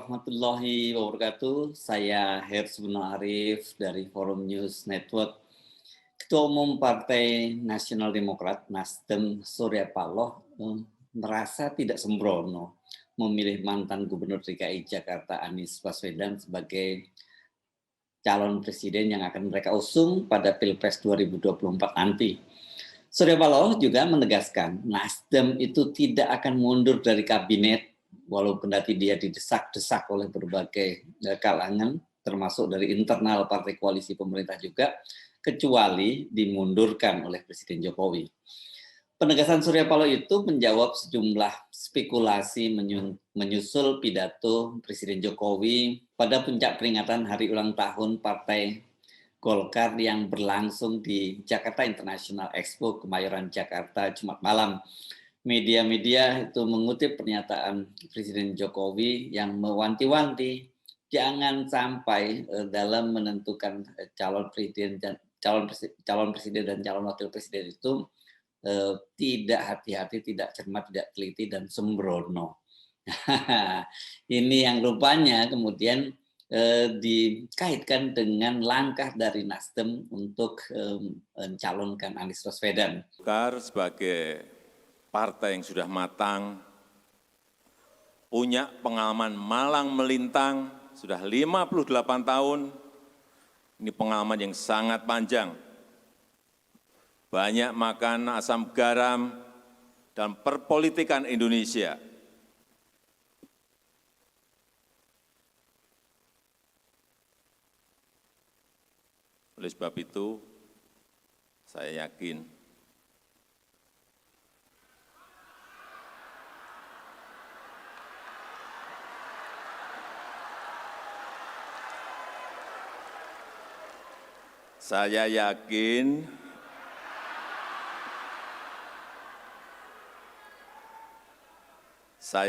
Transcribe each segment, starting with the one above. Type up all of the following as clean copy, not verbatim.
warahmatullahi wabarakatuh. Saya Hersy Arif dari Forum News Network. Ketua Umum Partai Nasional Demokrat Nasdem Surya Paloh merasa tidak sembrono memilih mantan Gubernur DKI Jakarta Anies Baswedan sebagai calon presiden yang akan mereka usung pada Pilpres 2024 nanti. Surya Paloh juga menegaskan Nasdem itu tidak akan mundur dari kabinet walaupun nanti dia didesak-desak oleh berbagai kalangan termasuk dari internal partai koalisi pemerintah juga, kecuali dimundurkan oleh Presiden Jokowi. Penegasan Surya Paloh itu menjawab sejumlah spekulasi menyusul pidato Presiden Jokowi pada puncak peringatan hari ulang tahun Partai Golkar yang berlangsung di Jakarta International Expo Kemayoran Jakarta Jumat malam. Media-media itu mengutip pernyataan Presiden Jokowi yang mewanti-wanti jangan sampai dalam menentukan calon presiden dan calon wakil presiden itu tidak hati-hati, tidak cermat, tidak teliti dan sembrono. Ini yang rupanya kemudian dikaitkan dengan langkah dari Nasdem untuk mencalonkan Anies Baswedan. Golkar sebagai partai yang sudah matang, punya pengalaman malang melintang, sudah 58 tahun, ini pengalaman yang sangat panjang. Banyak makan asam garam dalam perpolitikan Indonesia. Oleh sebab itu, saya yakin saya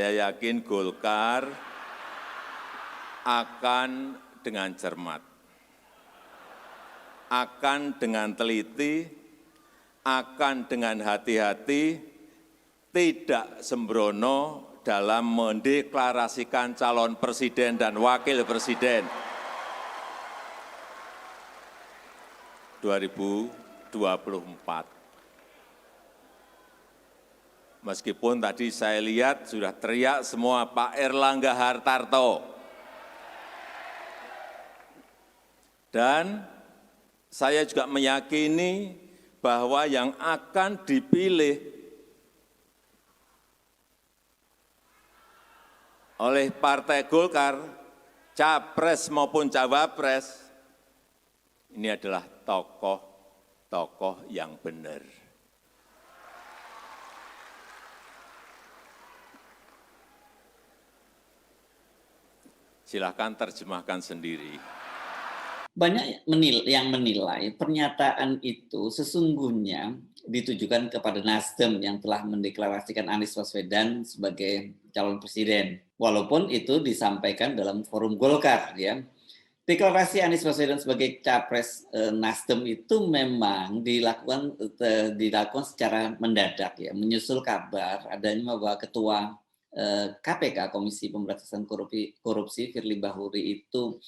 yakin Golkar akan dengan cermat, akan dengan teliti, akan dengan hati-hati, tidak sembrono dalam mendeklarasikan calon presiden dan wakil presiden 2024. Meskipun tadi saya lihat sudah teriak semua Pak Erlangga Hartarto. Dan saya juga meyakini bahwa yang akan dipilih oleh Partai Golkar, capres maupun cawapres, ini adalah tokoh-tokoh yang benar. Silakan terjemahkan sendiri. Banyak yang menilai pernyataan itu sesungguhnya ditujukan kepada Nasdem yang telah mendeklarasikan Anies Baswedan sebagai calon presiden. Walaupun itu disampaikan dalam forum Golkar, ya. Deklarasi Anies Baswedan sebagai capres Nasdem itu memang dilakukan secara mendadak, ya, menyusul kabar adanya bahwa Ketua KPK Komisi Pemberantasan Korupsi Firly Bahuri itu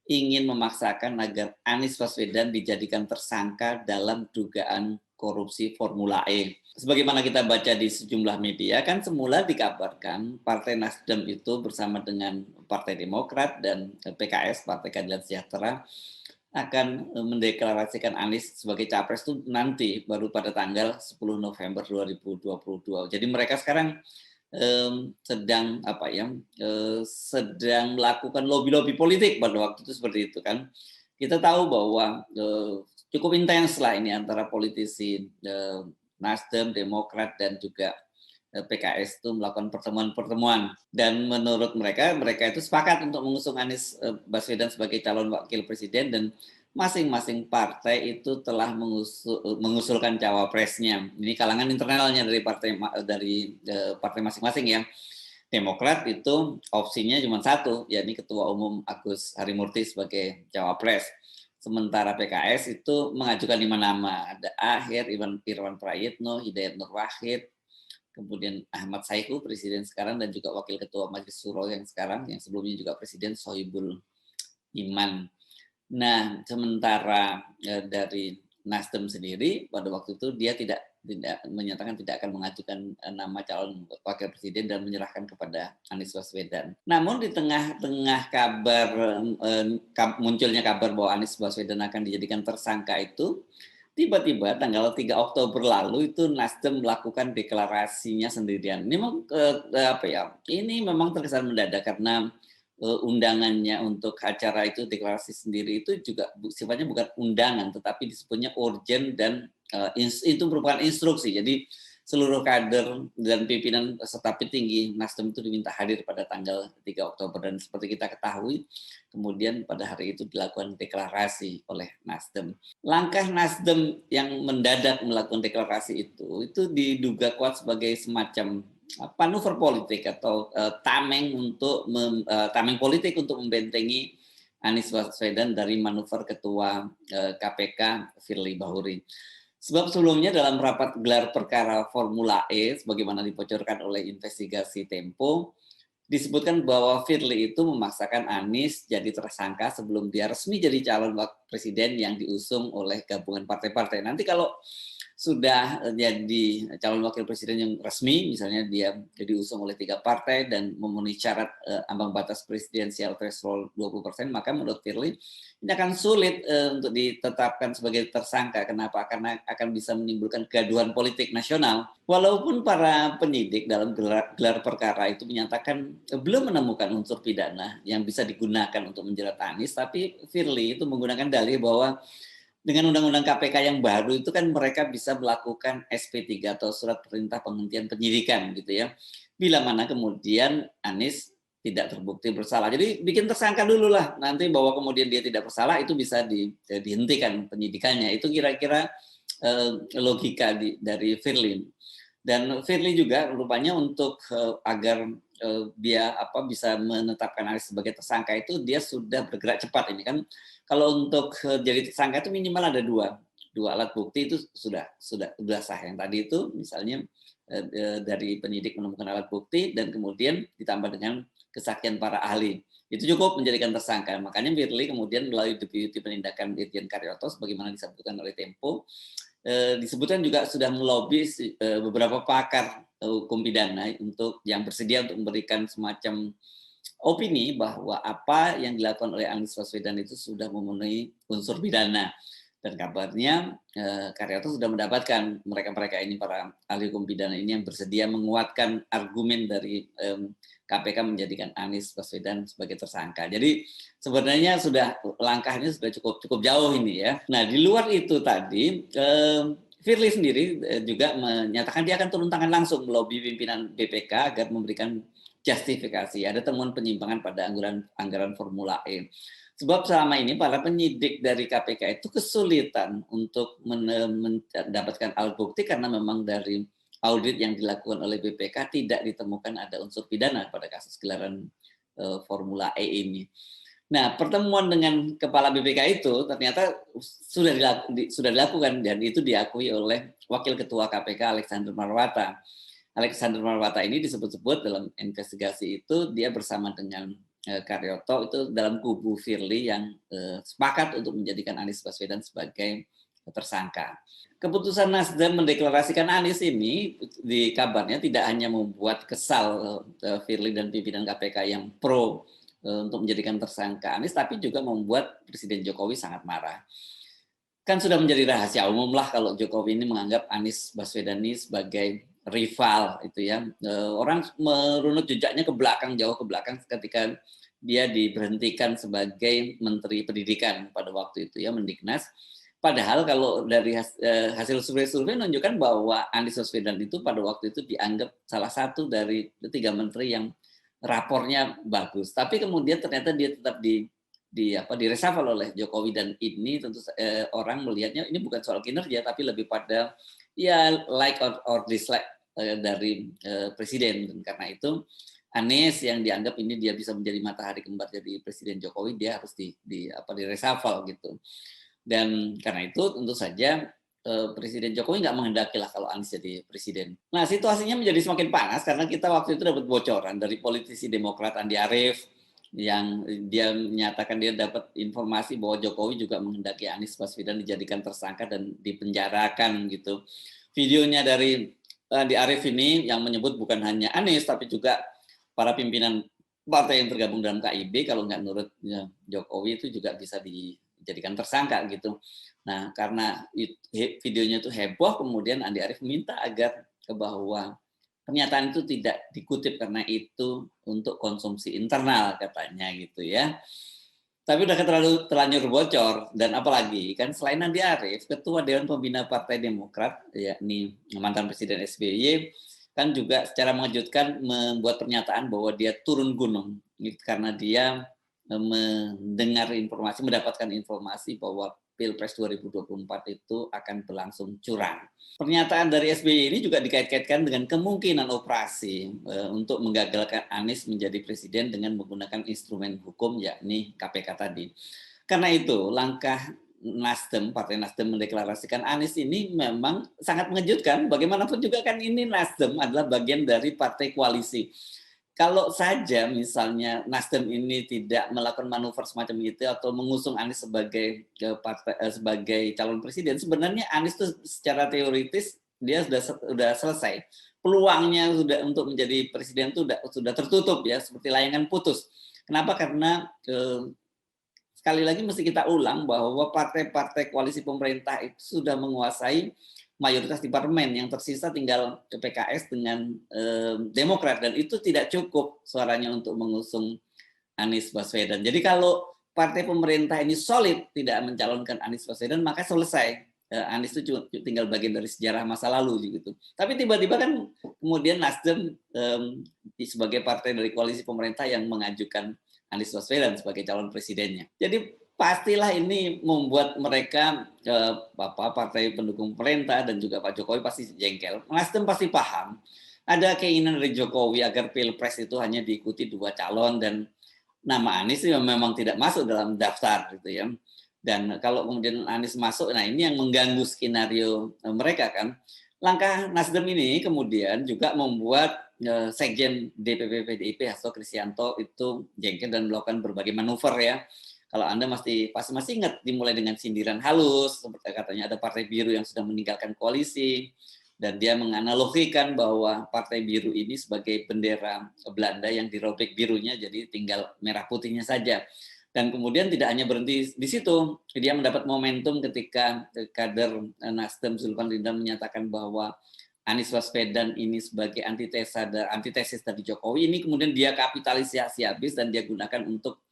ingin memaksakan agar Anies Baswedan dijadikan tersangka dalam dugaan korupsi Formula E. Sebagaimana kita baca di sejumlah media, kan semula dikabarkan Partai Nasdem itu bersama dengan Partai Demokrat dan PKS, Partai Keadilan Sejahtera, akan mendeklarasikan Anies sebagai capres itu nanti, baru pada tanggal 10 November 2022. Jadi mereka sekarang sedang sedang melakukan lobby politik pada waktu itu, seperti itu kan. Kita tahu bahwa cukup intens lah ini antara politisi Nasdem, Demokrat dan juga PKS itu melakukan pertemuan dan menurut mereka itu sepakat untuk mengusung Anies Baswedan sebagai calon wakil presiden dan masing-masing partai itu telah mengusulkan cawapresnya. Ini kalangan internalnya dari partai masing-masing, ya. Demokrat itu opsinya cuma satu, yakni Ketua Umum Agus Harimurti sebagai cawapres. Sementara PKS itu mengajukan 5 nama, ada Aher, Irwan Prayitno, Hidayat Nur Wahid, kemudian Ahmad Saiku presiden sekarang, dan juga wakil ketua Majelis Syuro yang sekarang, yang sebelumnya juga presiden Sohibul Iman. Nah, sementara dari Nasdem sendiri pada waktu itu dia tidak menyatakan tidak akan mengajukan nama calon wakil presiden dan menyerahkan kepada Anies Baswedan. Namun di tengah-tengah kabar munculnya kabar bahwa Anies Baswedan akan dijadikan tersangka itu, tiba-tiba tanggal 3 Oktober lalu itu Nasdem melakukan deklarasinya sendirian. Ini memang ini memang terkesan mendadak karena undangannya untuk acara itu, deklarasi sendiri itu juga sifatnya bukan undangan, tetapi disebutnya urgent dan itu merupakan instruksi. Jadi seluruh kader dan pimpinan serta petinggi Nasdem itu diminta hadir pada tanggal 3 Oktober. Dan seperti kita ketahui, kemudian pada hari itu dilakukan deklarasi oleh Nasdem. Langkah Nasdem yang mendadak melakukan deklarasi itu diduga kuat sebagai semacam manuver politik atau tameng politik untuk membentengi Anies Baswedan dari manuver ketua KPK Firly Bahuri. Sebab sebelumnya dalam rapat gelar perkara Formula E, sebagaimana dibocorkan oleh investigasi Tempo, disebutkan bahwa Firly itu memaksakan Anies jadi tersangka sebelum dia resmi jadi calon wakil presiden yang diusung oleh gabungan partai-partai. Nanti kalau sudah jadi calon wakil presiden yang resmi, misalnya dia diusung oleh 3 partai dan memenuhi syarat ambang batas presidensial threshold 20%, maka menurut Firly ini akan sulit untuk ditetapkan sebagai tersangka. Kenapa? Karena akan bisa menimbulkan kegaduhan politik nasional. Walaupun para penyidik dalam gelar perkara itu menyatakan belum menemukan unsur pidana yang bisa digunakan untuk menjerat Anies, tapi Firly itu menggunakan dalih bahwa dengan undang-undang KPK yang baru itu kan mereka bisa melakukan SP3 atau surat perintah penghentian penyidikan gitu ya. Bila mana kemudian Anies tidak terbukti bersalah. Jadi bikin tersangka dulu lah, nanti bahwa kemudian dia tidak bersalah itu bisa dihentikan penyidikannya. Itu kira-kira logika dari Firly. Dan Firly juga rupanya untuk agar dia bisa menetapkan Anies sebagai tersangka itu dia sudah bergerak cepat. Ini kan kalau untuk jadi tersangka itu minimal ada dua alat bukti itu sudah sah. Yang tadi itu misalnya dari penyidik menemukan alat bukti dan kemudian ditambah dengan kesaksian para ahli. Itu cukup menjadikan tersangka. Makanya Firly kemudian melalui Deputi Penindakan Irjen Karyoto sebagaimana disebutkan oleh Tempo, disebutkan juga sudah melobi beberapa pakar hukum pidana untuk yang bersedia untuk memberikan semacam opini bahwa apa yang dilakukan oleh Anies Baswedan itu sudah memenuhi unsur pidana. Dan kabarnya Karyoto sudah mendapatkan mereka ini, para ahli hukum pidana ini yang bersedia menguatkan argumen dari KPK menjadikan Anies Baswedan sebagai tersangka. Jadi sebenarnya langkahnya sudah cukup jauh ini ya. Nah di luar itu tadi Firly sendiri juga menyatakan dia akan turun tangan langsung melobi pimpinan BPK agar memberikan justifikasi ada temuan penyimpangan pada anggaran Formula E. Sebab selama ini para penyidik dari KPK itu kesulitan untuk mendapatkan alat bukti karena memang dari audit yang dilakukan oleh BPK tidak ditemukan ada unsur pidana pada kasus gelaran Formula E ini. Nah, pertemuan dengan kepala BPK itu ternyata sudah dilakukan dan itu diakui oleh Wakil Ketua KPK Alexander Marwata. Alexander Marwata ini disebut-sebut dalam investigasi itu dia bersama dengan Karyoto itu dalam kubu Firly yang sepakat untuk menjadikan Anies Baswedan sebagai tersangka. Keputusan Nasdem mendeklarasikan Anies ini di kabarnya tidak hanya membuat kesal Firly dan pimpinan KPK yang pro untuk menjadikan tersangka Anies, tapi juga membuat Presiden Jokowi sangat marah. Kan sudah menjadi rahasia umum lah kalau Jokowi ini menganggap Anies Baswedan ini sebagai rival itu ya. Orang merunut jejaknya jauh ke belakang ketika dia diberhentikan sebagai Menteri Pendidikan pada waktu itu ya, Mendiknas. Padahal kalau dari hasil survei menunjukkan bahwa Anies Baswedan itu pada waktu itu dianggap salah satu dari 3 menteri yang rapornya bagus. Tapi kemudian ternyata dia tetap diresafel oleh Jokowi, dan ini tentu orang melihatnya ini bukan soal kinerja tapi lebih pada ya like or dislike dari presiden. Dan karena itu Anies yang dianggap ini dia bisa menjadi matahari kembar jadi Presiden Jokowi, dia harus diresafel gitu. Dan karena itu tentu saja Presiden Jokowi nggak menghendaki lah kalau Anies jadi presiden. Nah, situasinya menjadi semakin panas karena kita waktu itu dapat bocoran dari politisi Demokrat Andi Arief yang dia menyatakan dia dapat informasi bahwa Jokowi juga menghendaki Anies Baswedan dijadikan tersangka dan dipenjarakan gitu. Videonya dari Andi Arief ini yang menyebut bukan hanya Anies tapi juga para pimpinan partai yang tergabung dalam KIB kalau nggak nurut Jokowi itu juga bisa dijadikan tersangka gitu. Nah, karena videonya itu heboh, kemudian Andi Arief minta agar bahwa pernyataan itu tidak dikutip karena itu untuk konsumsi internal katanya gitu ya. Tapi udah terlanjur bocor dan apalagi kan selain Andi Arief, Ketua Dewan Pembina Partai Demokrat yakni mantan Presiden SBY kan juga secara mengejutkan membuat pernyataan bahwa dia turun gunung karena dia mendapatkan informasi bahwa Pilpres 2024 itu akan berlangsung curang. Pernyataan dari SBY ini juga dikait-kaitkan dengan kemungkinan operasi untuk menggagalkan Anies menjadi presiden dengan menggunakan instrumen hukum yakni KPK tadi. Karena itu langkah Nasdem, Partai Nasdem mendeklarasikan Anies ini memang sangat mengejutkan. Bagaimanapun juga kan ini Nasdem adalah bagian dari partai koalisi. Kalau saja misalnya Nasdem ini tidak melakukan manuver semacam itu atau mengusung Anies sebagai calon presiden, sebenarnya Anies itu secara teoritis dia sudah selesai. Peluangnya untuk menjadi presiden itu sudah tertutup ya, seperti layangan putus. Kenapa? Karena sekali lagi mesti kita ulang bahwa partai-partai koalisi pemerintah itu sudah menguasai mayoritas di parlemen, yang tersisa tinggal PKS dengan Demokrat dan itu tidak cukup suaranya untuk mengusung Anies Baswedan. Jadi kalau partai pemerintah ini solid tidak mencalonkan Anies Baswedan maka selesai. Anies itu tinggal bagian dari sejarah masa lalu gitu. Tapi tiba-tiba kan kemudian Nasdem sebagai partai dari koalisi pemerintah yang mengajukan Anies Baswedan sebagai calon presidennya. Jadi pastilah ini membuat mereka partai pendukung pemerintah dan juga Pak Jokowi pasti jengkel. Nasdem pasti paham ada keinginan dari Jokowi agar Pilpres itu hanya diikuti 2 calon dan nama Anies memang tidak masuk dalam daftar gitu ya. Dan kalau kemudian Anies masuk, nah ini yang mengganggu skenario mereka kan. Langkah Nasdem ini kemudian juga membuat Sekjen DPP PDIP Hasto Kristianto itu jengkel dan melakukan berbagai manuver ya. Kalau Anda masih ingat dimulai dengan sindiran halus, seperti katanya ada partai biru yang sudah meninggalkan koalisi, dan dia menganalogikan bahwa partai biru ini sebagai bendera Belanda yang dirobek birunya, jadi tinggal merah putihnya saja. Dan kemudian tidak hanya berhenti di situ, dia mendapat momentum ketika kader Nasdem Zulfan Lindan menyatakan bahwa Anies Baswedan ini sebagai antitesis dari Jokowi, ini kemudian dia kapitalisasi habis dan dia gunakan untuk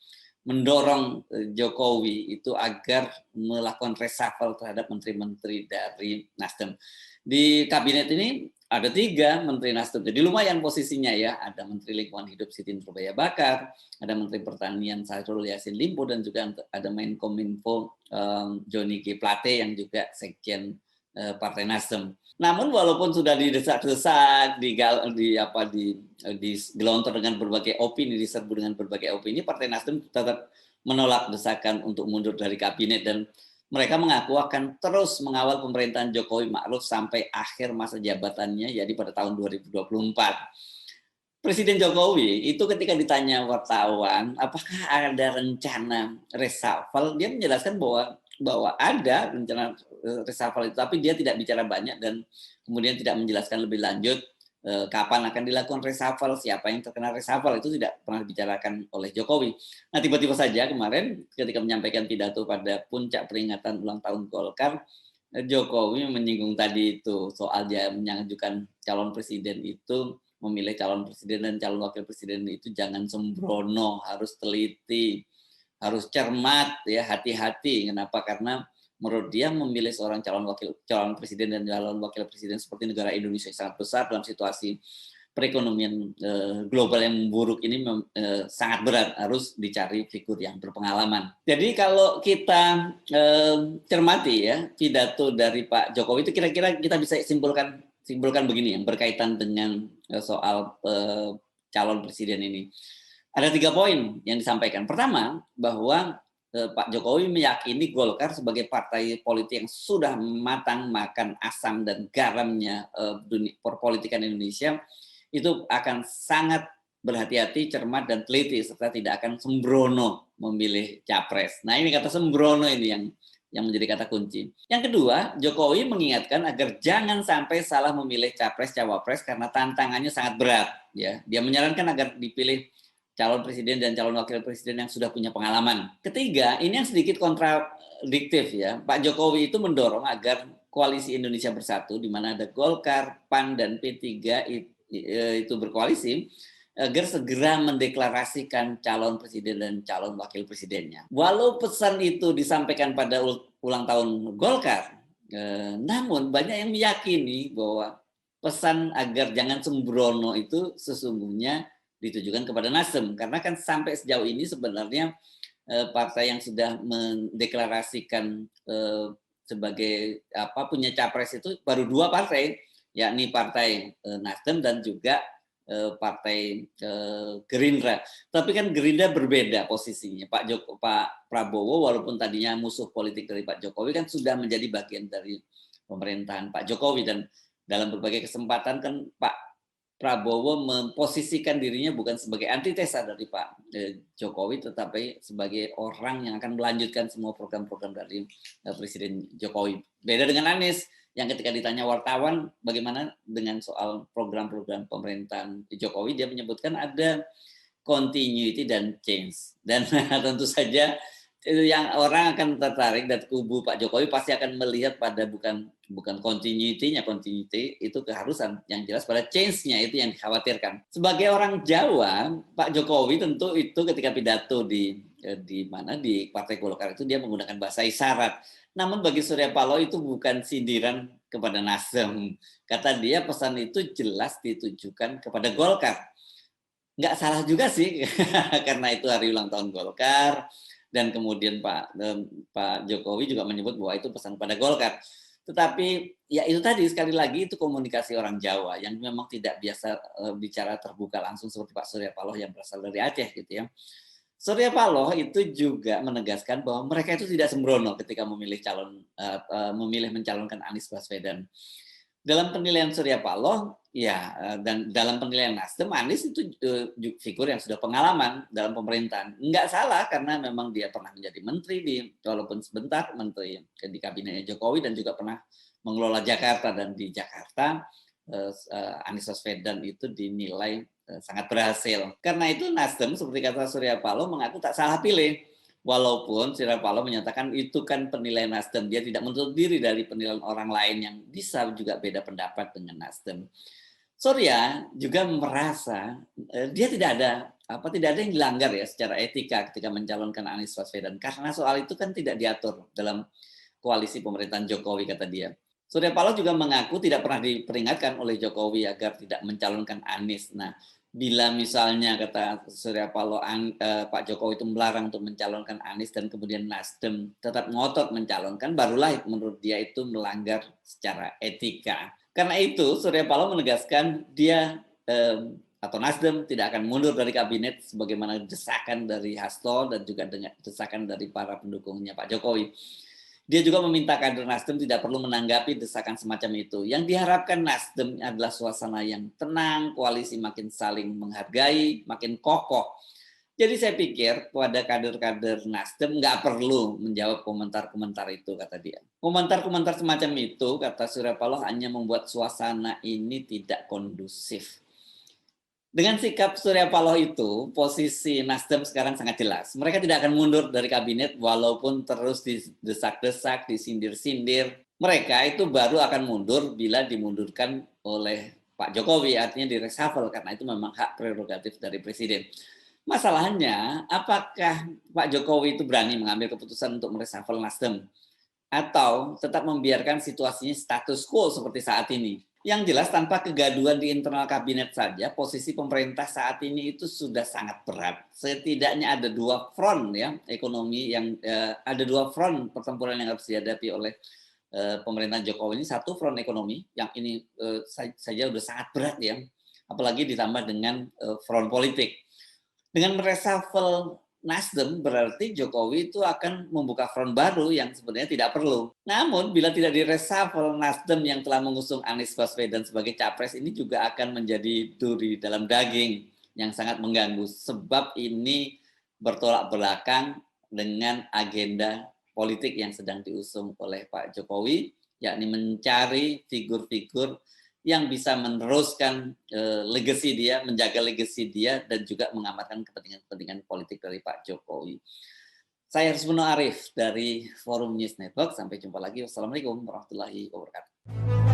mendorong Jokowi itu agar melakukan reshuffle terhadap menteri-menteri dari Nasdem. Di kabinet ini ada 3 menteri Nasdem, jadi lumayan posisinya ya. Ada Menteri Lingkungan Hidup Siti Nurbaya Bakar, ada Menteri Pertanian Syahrul Yassin Limpo, dan juga ada Menkominfo Johnny G. Plate yang juga sekjen Partai Nasdem. Namun walaupun sudah didesak-desak, digelontor dengan berbagai opini, diserbu dengan berbagai opini, Partai Nasdem tetap menolak desakan untuk mundur dari kabinet dan mereka mengaku akan terus mengawal pemerintahan Jokowi Ma'ruf sampai akhir masa jabatannya, yaitu pada tahun 2024. Presiden Jokowi itu ketika ditanya wartawan, apakah ada rencana reshuffle, dia menjelaskan bahwa ada rencana reshuffle itu, tapi dia tidak bicara banyak dan kemudian tidak menjelaskan lebih lanjut kapan akan dilakukan reshuffle, siapa yang terkena reshuffle, itu tidak pernah dibicarakan oleh Jokowi. Nah, tiba-tiba saja kemarin ketika menyampaikan pidato pada puncak peringatan ulang tahun Golkar, Jokowi menyinggung tadi itu soal dia mengajukan calon presiden itu, memilih calon presiden dan calon wakil presiden itu jangan sembrono, harus teliti, harus cermat ya, hati-hati. Kenapa? Karena menurut dia memilih seorang calon presiden dan calon wakil presiden seperti negara Indonesia yang sangat besar dalam situasi perekonomian global yang buruk ini sangat berat, harus dicari figur yang berpengalaman. Jadi kalau kita cermati ya pidato dari Pak Jokowi itu, kira-kira kita bisa simpulkan begini yang berkaitan dengan soal calon presiden ini. Ada 3 poin yang disampaikan. Pertama, bahwa Pak Jokowi meyakini Golkar sebagai partai politik yang sudah matang makan asam dan garamnya perpolitikan Indonesia, itu akan sangat berhati-hati, cermat, dan teliti, serta tidak akan sembrono memilih capres. Nah ini kata sembrono ini yang menjadi kata kunci. Yang kedua, Jokowi mengingatkan agar jangan sampai salah memilih capres-cawapres karena tantangannya sangat berat. Ya, dia menyarankan agar dipilih calon presiden dan calon wakil presiden yang sudah punya pengalaman. Ketiga, ini yang sedikit kontradiktif ya. Pak Jokowi itu mendorong agar koalisi Indonesia Bersatu, di mana ada Golkar, PAN, dan P3 itu berkoalisi, agar segera mendeklarasikan calon presiden dan calon wakil presidennya. Walau pesan itu disampaikan pada ulang tahun Golkar, namun banyak yang meyakini bahwa pesan agar jangan sembrono itu sesungguhnya ditujukan kepada Nasdem, karena kan sampai sejauh ini sebenarnya partai yang sudah mendeklarasikan sebagai punya capres itu baru 2 partai, yakni partai Nasdem dan juga partai Gerindra. Tapi kan Gerindra berbeda posisinya. Pak Prabowo walaupun tadinya musuh politik dari Pak Jokowi kan sudah menjadi bagian dari pemerintahan Pak Jokowi, dan dalam berbagai kesempatan kan Pak Prabowo memposisikan dirinya bukan sebagai antitesa dari Pak Jokowi, tetapi sebagai orang yang akan melanjutkan semua program-program dari Presiden Jokowi. Beda dengan Anies, yang ketika ditanya wartawan bagaimana dengan soal program-program pemerintahan Jokowi, dia menyebutkan ada continuity dan change. Dan tentu saja yang orang akan tertarik dan kubu Pak Jokowi pasti akan melihat pada bukan continuity-nya, continuity itu keharusan, yang jelas pada change-nya itu yang dikhawatirkan. Sebagai orang Jawa, Pak Jokowi tentu itu ketika pidato di Partai Golkar itu dia menggunakan bahasa isyarat. Namun bagi Surya Paloh itu bukan sindiran kepada Nasdem. Kata dia pesan itu jelas ditujukan kepada Golkar. Nggak salah juga sih, karena itu hari ulang tahun Golkar, dan kemudian Pak Jokowi juga menyebut bahwa itu pesan pada Golkar. Tetapi ya itu tadi, sekali lagi itu komunikasi orang Jawa yang memang tidak biasa bicara terbuka langsung seperti Pak Surya Paloh yang berasal dari Aceh gitu ya. Surya Paloh itu juga menegaskan bahwa mereka itu tidak sembrono ketika memilih mencalonkan Anies Baswedan. Dalam penilaian Surya Paloh, ya, dan dalam penilaian Nasdem, Anies itu figur yang sudah pengalaman dalam pemerintahan. Enggak salah karena memang dia pernah menjadi menteri walaupun sebentar, menteri di kabinetnya Jokowi, dan juga pernah mengelola Jakarta, dan di Jakarta Anies Baswedan itu dinilai sangat berhasil. Karena itu Nasdem seperti kata Surya Paloh mengaku tak salah pilih. Walaupun Surya Paloh menyatakan itu kan penilaian Nasdem, dia tidak menutup diri dari penilaian orang lain yang bisa juga beda pendapat dengan Nasdem. Surya juga merasa dia tidak ada yang dilanggar ya secara etika ketika mencalonkan Anies Baswedan, karena soal itu kan tidak diatur dalam koalisi pemerintahan Jokowi, kata dia. Surya Paloh juga mengaku tidak pernah diperingatkan oleh Jokowi agar tidak mencalonkan Anies. Nah, bila misalnya kata Surya Paloh Pak Jokowi itu melarang untuk mencalonkan Anies dan kemudian Nasdem tetap ngotot mencalonkan, barulah menurut dia itu melanggar secara etika. Karena itu Surya Paloh menegaskan dia atau Nasdem tidak akan mundur dari kabinet sebagaimana desakan dari Hasto dan juga dengan desakan dari para pendukungnya Pak Jokowi. Dia juga meminta kader Nasdem tidak perlu menanggapi desakan semacam itu. Yang diharapkan Nasdem adalah suasana yang tenang, koalisi makin saling menghargai, makin kokoh. Jadi saya pikir pada kader-kader Nasdem nggak perlu menjawab komentar-komentar itu, kata dia. Komentar-komentar semacam itu, kata Surya Paloh, hanya membuat suasana ini tidak kondusif. Dengan sikap Surya Paloh itu, posisi Nasdem sekarang sangat jelas. Mereka tidak akan mundur dari kabinet walaupun terus didesak-desak, disindir-sindir. Mereka itu baru akan mundur bila dimundurkan oleh Pak Jokowi, artinya di reshuffle, karena itu memang hak prerogatif dari Presiden. Masalahnya, apakah Pak Jokowi itu berani mengambil keputusan untuk mereshuffle Nasdem? Atau tetap membiarkan situasinya status quo seperti saat ini? Yang jelas tanpa kegaduhan di internal kabinet saja, posisi pemerintah saat ini itu sudah sangat berat. Setidaknya ada 2 front ya ekonomi yang ada 2 front pertempuran yang harus dihadapi oleh pemerintahan Jokowi ini. Satu front ekonomi yang ini saja sudah sangat berat ya, apalagi ditambah dengan front politik. Dengan mereshuffle Nasdem, berarti Jokowi itu akan membuka front baru yang sebenarnya tidak perlu. Namun bila tidak direshuffle, Nasdem yang telah mengusung Anies Baswedan sebagai capres ini juga akan menjadi duri dalam daging yang sangat mengganggu. Sebab ini bertolak belakang dengan agenda politik yang sedang diusung oleh Pak Jokowi, yakni mencari figur-figur yang bisa meneruskan legacy dia, menjaga legacy dia, dan juga mengamankan kepentingan-kepentingan politik dari Pak Jokowi. Saya Hersmono Arif dari Forum News Network. Sampai jumpa lagi. Wassalamualaikum warahmatullahi wabarakatuh.